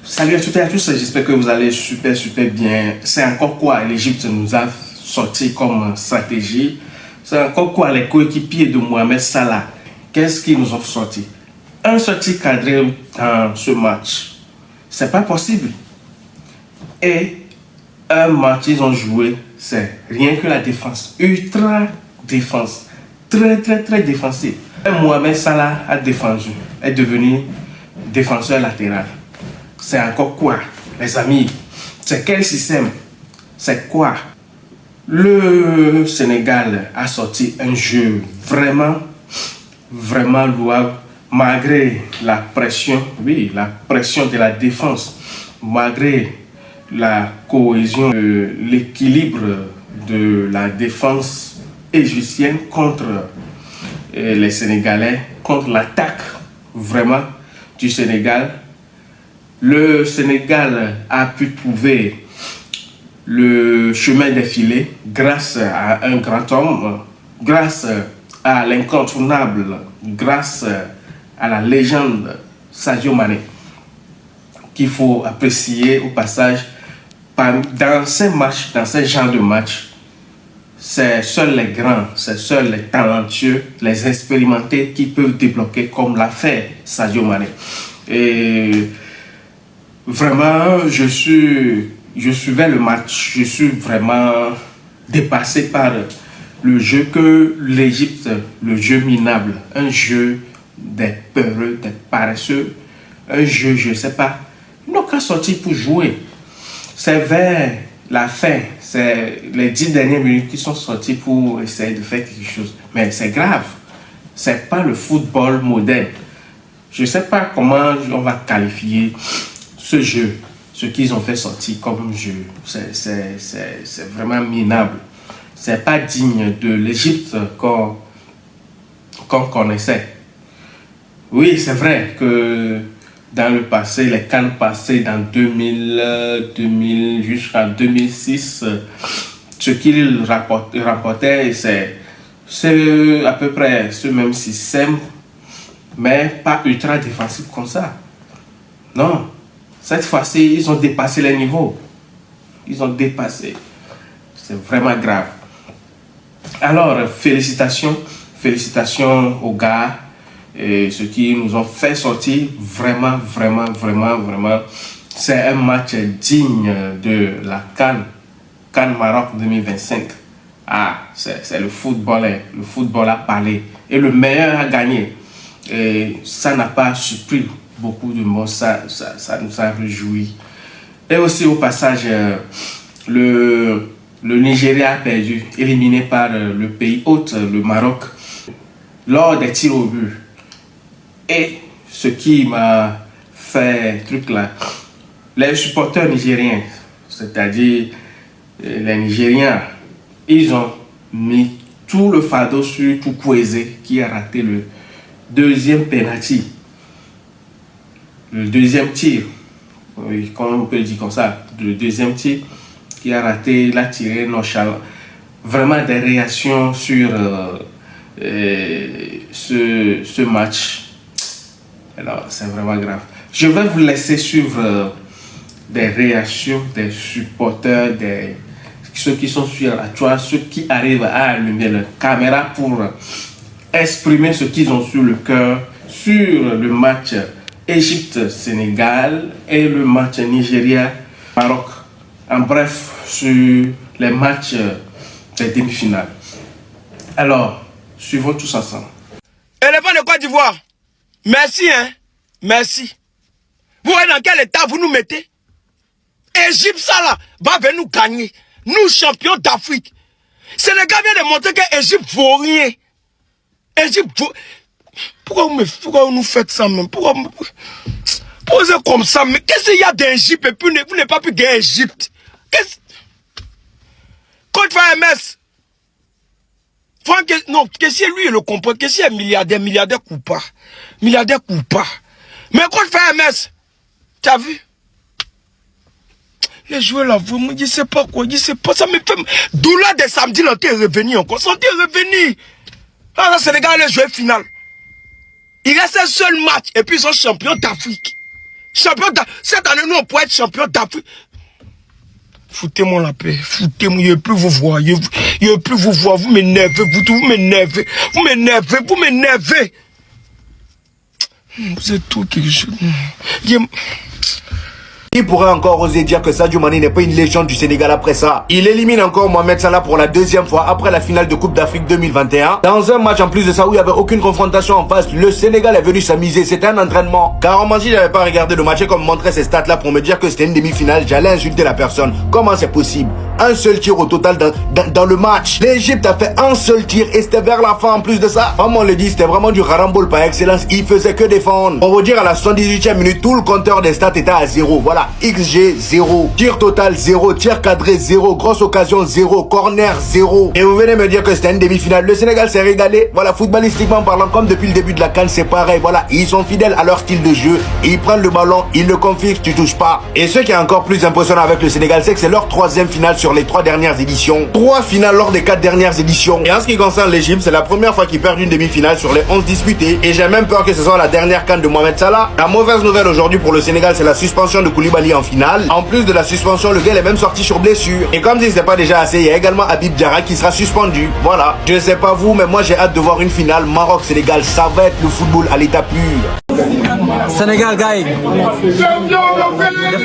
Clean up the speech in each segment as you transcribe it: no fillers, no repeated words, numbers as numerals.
Salut à toutes et à tous, j'espère que vous allez super bien. C'est encore quoi l'Égypte nous a sorti comme stratégie? C'est encore quoi les coéquipiers de Mohamed Salah? Qu'est-ce qu'ils nous ont sorti? Un sorti cadré dans ce match, c'est pas possible. Et un match ils ont joué, c'est rien que la défense, ultra défense, très défensif. Mohamed Salah a défendu, est devenu défenseur latéral. C'est encore quoi, les amis? C'est quel système? C'est quoi? Le Sénégal a sorti un jeu vraiment louable, malgré la pression, oui, la pression de la défense, malgré la cohésion, l'équilibre de la défense égyptienne contre les Sénégalais, contre l'attaque vraiment du Sénégal. Le Sénégal a pu trouver le chemin défilé grâce à un grand homme, grâce à l'incontournable, grâce à la légende Sadio Mané, qu'il faut apprécier au passage. Dans ces matchs, dans ces genres de matchs, c'est seuls les grands, c'est seuls les talentueux, les expérimentés qui peuvent débloquer comme l'a fait Sadio Mané. Et vraiment, je suivais le match, je suis vraiment dépassé par le jeu que l'Égypte, le jeu minable, un jeu des peureux, des paresseux, un jeu, je ne sais pas, ils n'ont qu'à sortir pour jouer. C'est vers la fin, c'est les 10 dernières minutes qui sont sortis pour essayer de faire quelque chose. Mais c'est grave, c'est pas le football moderne. Je ne sais pas comment on va qualifier ce jeu, ce qu'ils ont fait sortir comme jeu. C'est vraiment minable. C'est pas digne de l'Égypte qu'on connaissait. Oui, c'est vrai que dans le passé, les CAN passés dans 2000 jusqu'en 2006, ce qu'ils rapportaient, c'est à peu près ce même système, mais pas ultra défensif comme ça. Non, cette fois-ci, ils ont dépassé les niveaux. Ils ont dépassé. C'est vraiment grave. Alors, félicitations aux gars. Et ceux qui nous ont fait sortir, vraiment, c'est un match digne de la CAN Maroc 2025. Ah, c'est le football a parlé. Et le meilleur a gagné. Et ça n'a pas surpris beaucoup de monde, ça nous a réjouis. Et aussi au passage, le Nigeria a perdu, éliminé par le pays hôte, le Maroc, lors des tirs au but. Et ce qui m'a fait truc là, les supporters nigériens, c'est-à-dire les Nigériens, ils ont mis tout le fardeau sur Chukwueze qui a raté le deuxième penalty, le deuxième tir, oui, comment on peut le dire comme ça, le deuxième tir qui a raté, il a tiré nonchalant. Vraiment des réactions sur ce match. Alors, c'est vraiment grave. Je vais vous laisser suivre des réactions des supporters, ceux qui sont sur la toile, ceux qui arrivent à allumer leur caméra pour exprimer ce qu'ils ont sur le cœur sur le match Égypte-Sénégal et le match Nigeria-Maroc. En bref, sur les matchs des demi-finales. Alors, suivons tous ensemble. Éléphant de Côte d'Ivoire, merci, hein. Merci. Vous voyez dans quel état vous nous mettez? Égypte, ça là, va venir nous gagner. Nous, champions d'Afrique. Sénégal vient de montrer que Égypte vaut rien. Égypte vaut... Pourquoi vous nous faites ça même? Pourquoi vous êtes comme ça? Mais qu'est-ce qu'il y a d'Égypte et puis vous n'avez pas pu gagner Égypte? Coach MS. Non, qu'est-ce que lui il le comprend? Qu'est-ce qu'il y a milliardaire coupable. Milliardaire coupable. Mais coach MS, tu as vu? Les joueurs là, vraiment, je ne sais pas quoi, je ne sais pas, ça me fait... Doula de samedi, là, t'es revenu encore, ça t'est revenu. Là, le Sénégal, les joueurs finales. Il reste un seul match, et puis ils sont champions d'Afrique. Champion d'Afrique. Cette année, nous, on pourrait être champion d'Afrique. Foutez-moi la paix. Foutez-moi. Je ne veux plus vous voir. Je ne veux plus vous voir. Vous m'énervez. Vous m'énervez. Vous m'énervez. Vous m'énervez. Vous êtes tout quelque chose. Qui pourrait encore oser dire que Sadio Mané n'est pas une légende du Sénégal après ça? Il élimine encore Mohamed Salah pour la deuxième fois après la finale de Coupe d'Afrique 2021. Dans un match en plus de ça où il n'y avait aucune confrontation en face, le Sénégal est venu s'amuser, c'était un entraînement. Car si j'avais pas regardé le match et comme montrer ces stats là pour me dire que c'était une demi-finale, j'allais insulter la personne. Comment c'est possible? Un seul tir au total dans le match. L'Égypte a fait un seul tir et c'était vers la fin en plus de ça. Comme on le dit, c'était vraiment du harambol par excellence. Il faisait que défendre. On va dire à la 78e minute, tout le compteur des stats était à 0. Voilà. XG 0, tir total 0, tir cadré 0, grosse occasion 0, corner 0. Et vous venez me dire que c'était une demi-finale. Le Sénégal s'est régalé. Voilà, footballistiquement parlant, comme depuis le début de la CAN, c'est pareil. Voilà, ils sont fidèles à leur style de jeu. Ils prennent le ballon, ils le confient, tu touches pas. Et ce qui est encore plus impressionnant avec le Sénégal, c'est que c'est leur troisième finale sur les 3 dernières éditions. 3 finales lors des 4 dernières éditions. Et en ce qui concerne l'Égypte, c'est la première fois qu'ils perdent une demi-finale sur les 11 disputées. Et j'ai même peur que ce soit la dernière CAN de Mohamed Salah. La mauvaise nouvelle aujourd'hui pour le Sénégal, c'est la suspension de Koulibaly en finale. En plus de la suspension, le gars est même sorti sur blessure. Et comme si c'était pas déjà assez, il y a également Habib Diarra qui sera suspendu. Voilà. Je sais pas vous, mais moi j'ai hâte de voir une finale Maroc-Sénégal. Ça va être le football à l'état pur. Sénégal gars yi def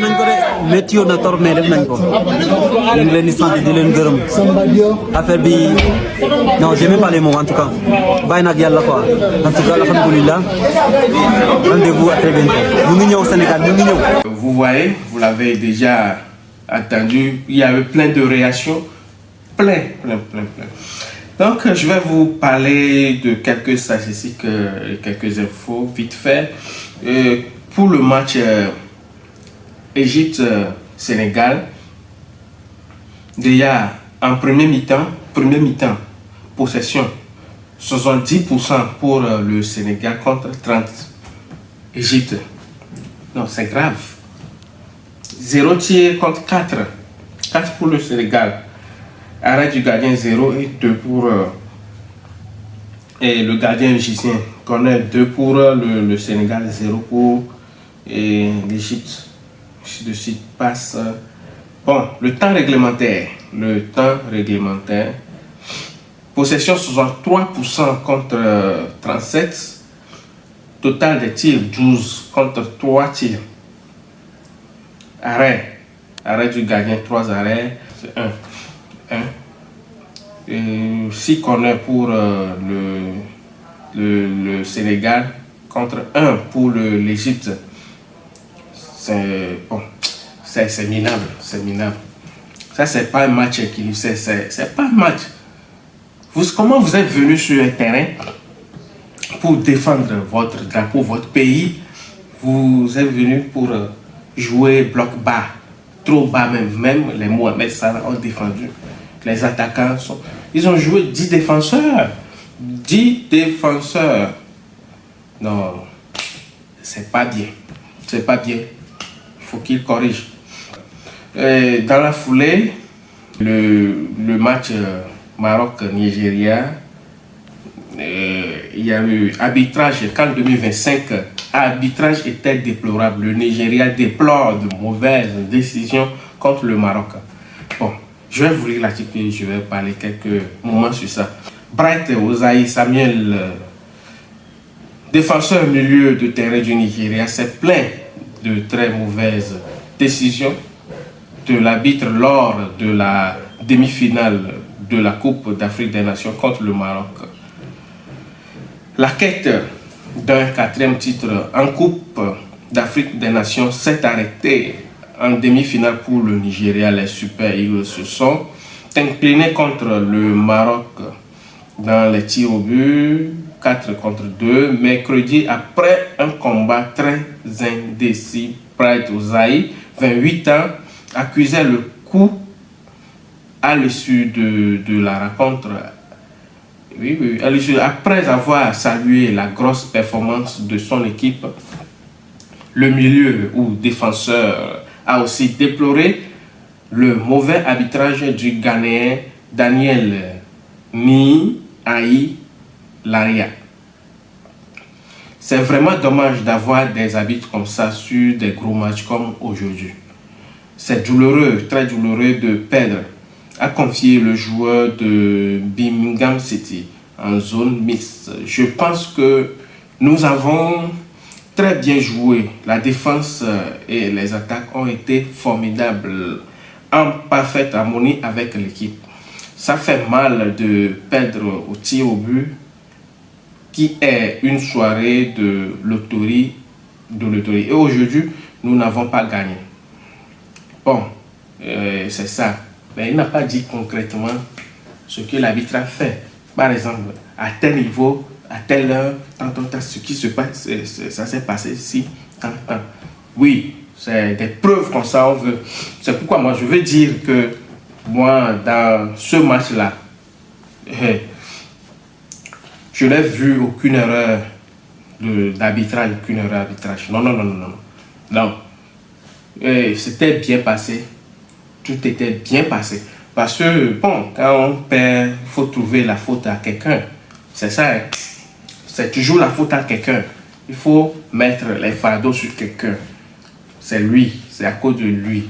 nañ ko de métti woon na torop mais def nañ ko ñu ngi leen di sant di leen gërëm affaire bi non j'ai même pas les mots en tout cas bàyyi nag yàlla quoi en tout cas alhamdoulilah rendez-vous à très bientôt ñu ngi ñëw Sénégal ñu ngi ñëw. Vous voyez, vous l'avez déjà entendu, il y avait plein de réactions, plein. Donc, je vais vous parler de quelques statistiques et quelques infos vite fait. Pour le match Égypte-Sénégal, déjà en premier mi-temps, possession 70% pour le Sénégal contre 30 Égypte. Non, c'est grave. 0 tir contre 4. 4 pour le Sénégal. Arrêt du gardien 0 et 2 pour et le gardien égyptien. Connaît 2 pour le Sénégal, 0 pour l'Égypte. De suite passe. Bon, le temps réglementaire. Possession 63% contre 37. Total des tirs 12 contre 3 tirs. Arrêt du gardien, 3 arrêts, c'est 1. 6 corners pour le Sénégal contre 1 pour l'Égypte. C'est bon, c'est minable, Ça, c'est pas un match équilibré, c'est pas un match. Comment vous êtes venu sur un terrain pour défendre votre drapeau, votre pays? Vous êtes venu pour jouer bloc bas, trop bas même les Mohamed Salah ont défendu. Les attaquants ils ont joué 10 défenseurs. 10 défenseurs. Non, c'est pas bien. Il faut qu'ils corrigent. Dans la foulée, le match Maroc-Nigeria, il y a eu arbitrage qu'en 2025. Arbitrage était déplorable. Le Nigeria déplore de mauvaises décisions contre le Maroc. Bon, je vais vous lire l'article et je vais parler quelques moments sur ça. Bright Osayi Samuel, défenseur milieu de terrain du Nigeria, s'est plaint de très mauvaises décisions de l'arbitre lors de la demi-finale de la Coupe d'Afrique des Nations contre le Maroc. La quête d'un 4e titre en Coupe d'Afrique des Nations s'est arrêtée en demi-finale pour le Nigeria. Les Super Eagles se sont inclinés contre le Maroc dans les tirs au but, 4 contre 2, mercredi après un combat très indécis. Bright Osayi, 28 ans, accusait le coup à l'issue de la rencontre. Oui, après avoir salué la grosse performance de son équipe, le milieu ou défenseur a aussi déploré le mauvais arbitrage du Ghanéen Daniel Ni Aï Laria. C'est vraiment dommage d'avoir des arbitres comme ça sur des gros matchs comme aujourd'hui. C'est douloureux, très douloureux de perdre, à confier le joueur de Birmingham City en zone mixte. Je pense que nous avons très bien joué. La défense et les attaques ont été formidables, en parfaite harmonie avec l'équipe. Ça fait mal de perdre au tir au but, qui est une soirée de loterie. Et aujourd'hui, nous n'avons pas gagné. Bon, c'est ça. Mais il n'a pas dit concrètement ce que l'arbitre a fait. Par exemple, à tel niveau, à telle heure, tant, ce qui se passe, ça s'est passé ici, tant. Oui, c'est des preuves comme ça, on veut. C'est pourquoi moi, je veux dire que moi, dans ce match-là, je n'ai vu aucune erreur d'arbitrage, aucune erreur d'arbitrage. Non. C'était bien passé. Tout était bien passé. Parce que, bon, quand on perd, il faut trouver la faute à quelqu'un. C'est ça, hein? C'est toujours la faute à quelqu'un. Il faut mettre les fardeaux sur quelqu'un. C'est lui, c'est à cause de lui.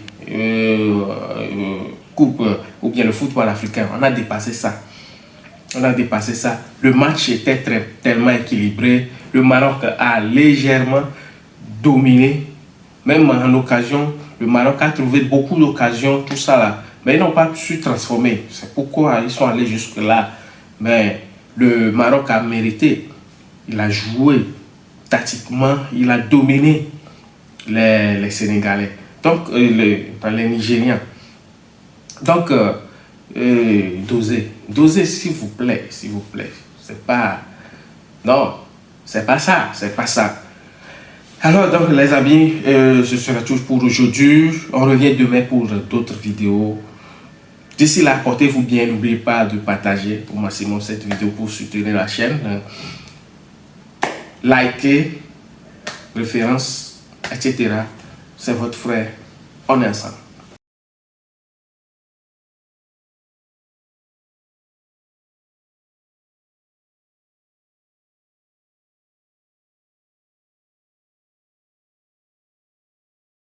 Coupe, ou bien le football africain, on a dépassé ça. Le match était tellement équilibré. Le Maroc a légèrement dominé. Même en occasion, le Maroc a trouvé beaucoup d'occasions, tout ça là. Mais ils n'ont pas su transformer. C'est pourquoi ils sont allés jusque-là. Mais le Maroc a mérité. Il a joué tactiquement. Il a dominé les Sénégalais. Donc, les Nigériens. Donc, dosez, s'il vous plaît. C'est pas... Non, c'est pas ça. Alors, donc, les amis, ce sera tout pour aujourd'hui. On revient demain pour d'autres vidéos. D'ici là, portez-vous bien. N'oubliez pas de partager au maximum cette vidéo pour soutenir la chaîne. Likez, référence, etc. C'est votre frère. On est ensemble.